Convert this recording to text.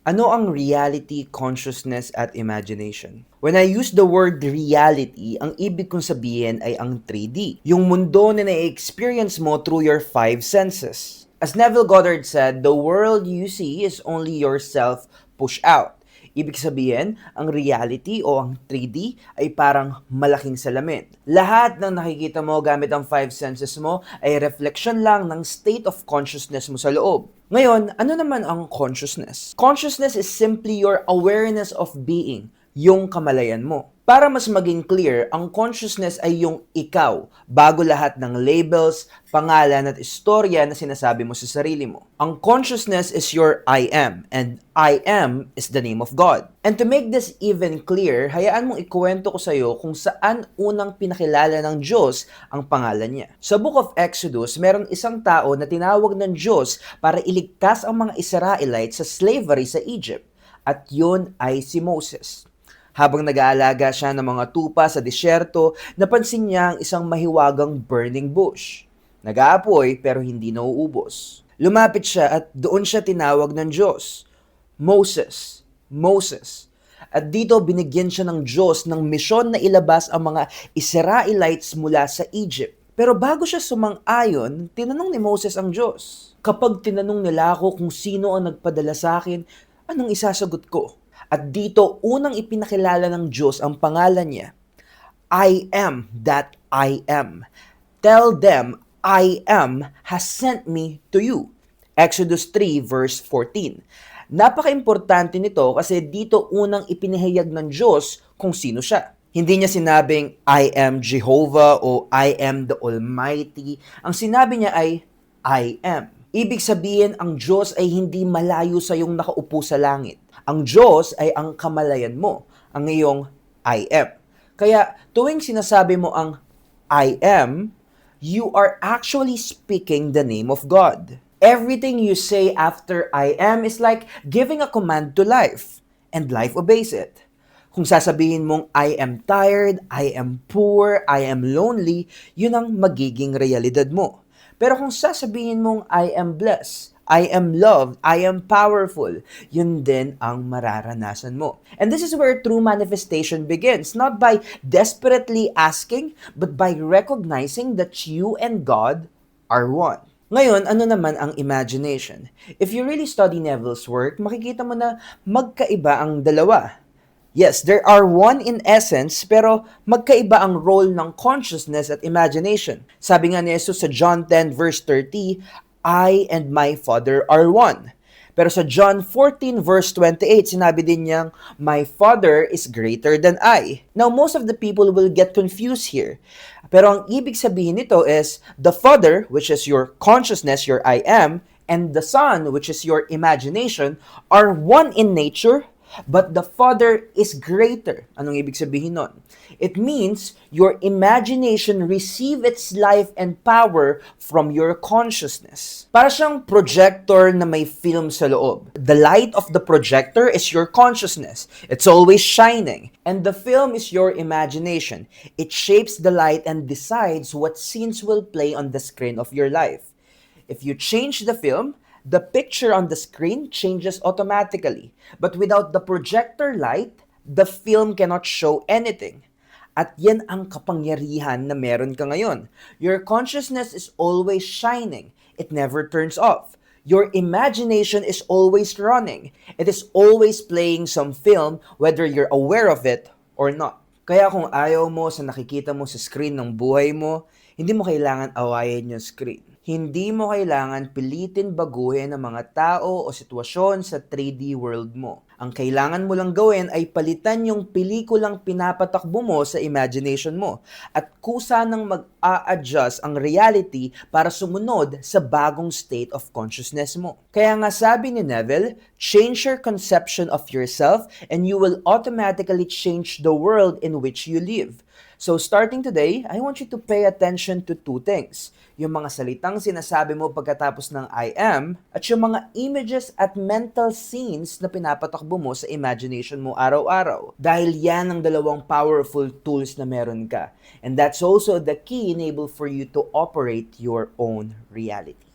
Ano ang reality, consciousness, at imagination? When I use the word reality, ang ibig kong sabihin ay ang 3D. Yung mundo na na-experience mo through your five senses. As Neville Goddard said, the world you see is only yourself pushed out. Ibig sabihin, ang reality o ang 3D ay parang malaking salamin. Lahat ng nakikita mo gamit ang five senses mo ay reflection lang ng state of consciousness mo sa loob. Ngayon, ano naman ang consciousness? Consciousness is simply your awareness of being, yung kamalayan mo. Para mas maging clear, ang consciousness ay yung ikaw, bago lahat ng labels, pangalan at istorya na sinasabi mo sa sarili mo. Ang consciousness is your I am, and I am is the name of God. And to make this even clear, hayaan mong ikuwento ko sa iyo kung saan unang pinakilala ng Diyos ang pangalan niya. Sa Book of Exodus, meron isang tao na tinawag ng Diyos para iligtas ang mga Israelites sa slavery sa Egypt. At yun ay si Moses. Habang nag-aalaga siya ng mga tupa sa disyerto, napansin niya ang isang mahiwagang burning bush. Nag-aapoy pero hindi nauubos. Lumapit siya at doon siya tinawag ng Diyos. Moses, Moses. At dito binigyan siya ng Diyos ng misyon na ilabas ang mga Israelites mula sa Egypt. Pero bago siya sumang-ayon, tinanong ni Moses ang Diyos. Kapag tinanong nila ako kung sino ang nagpadala sa akin, anong isasagot ko? At dito, unang ipinakilala ng Diyos ang pangalan niya. I am that I am. Tell them, I am has sent me to you. Exodus 3 verse 14. Napaka-importante nito kasi dito unang ipinahayag ng Diyos kung sino siya. Hindi niya sinabing, I am Jehovah o I am the Almighty. Ang sinabi niya ay, I am. Ibig sabihin, ang Diyos ay hindi malayo sa iyong nakaupo sa langit. Ang Diyos ay ang kamalayan mo, ang iyong I am. Kaya tuwing sinasabi mo ang I am, you are actually speaking the name of God. Everything you say after I am is like giving a command to life, and life obeys it. Kung sasabihin mong I am tired, I am poor, I am lonely, yun ang magiging realidad mo. Pero kung sasabihin mong I am blessed, I am loved, I am powerful, yun din ang mararanasan mo. And this is where true manifestation begins, not by desperately asking, but by recognizing that you and God are one. Ngayon, ano naman ang imagination? If you really study Neville's work, makikita mo na magkaiba ang dalawa. Yes, there are one in essence, pero magkaiba ang role ng consciousness at imagination. Sabi nga ni Jesus sa John 10 verse 30, I and my Father are one. Pero sa John 14 verse 28, sinabi din niyang, my Father is greater than I. Now, most of the people will get confused here. Pero ang ibig sabihin nito is, the Father, which is your consciousness, your I am, and the Son, which is your imagination, are one in nature, but the Father is greater. Anong ibig sabihin nun? It means your imagination receive its life and power from your consciousness. Para siyang projector na may film sa loob. The light of the projector is your consciousness. It's always shining. And the film is your imagination. It shapes the light and decides what scenes will play on the screen of your life. If you change the film, the picture on the screen changes automatically. But without the projector light, the film cannot show anything. At yan ang kapangyarihan na meron ka ngayon. Your consciousness is always shining. It never turns off. Your imagination is always running. It is always playing some film whether you're aware of it or not. Kaya kung ayaw mo sa nakikita mo sa screen ng buhay mo, hindi mo kailangan awayin yung screen. Hindi mo kailangan pilitin baguhin ang mga tao o sitwasyon sa 3D world mo. Ang kailangan mo lang gawin ay palitan yung pelikulang pinapatakbo mo sa imagination mo at kusa nang mag-a-adjust ang reality para sumunod sa bagong state of consciousness mo. Kaya nga sabi ni Neville, change your conception of yourself and you will automatically change the world in which you live. So starting today, I want you to pay attention to two things. Yung mga salitang sinasabi mo pagkatapos ng I am, at yung mga images at mental scenes na pinapatakbo mo sa imagination mo araw-araw. Dahil yan ang dalawang powerful tools na meron ka. And that's also the key enable for you to operate your own reality.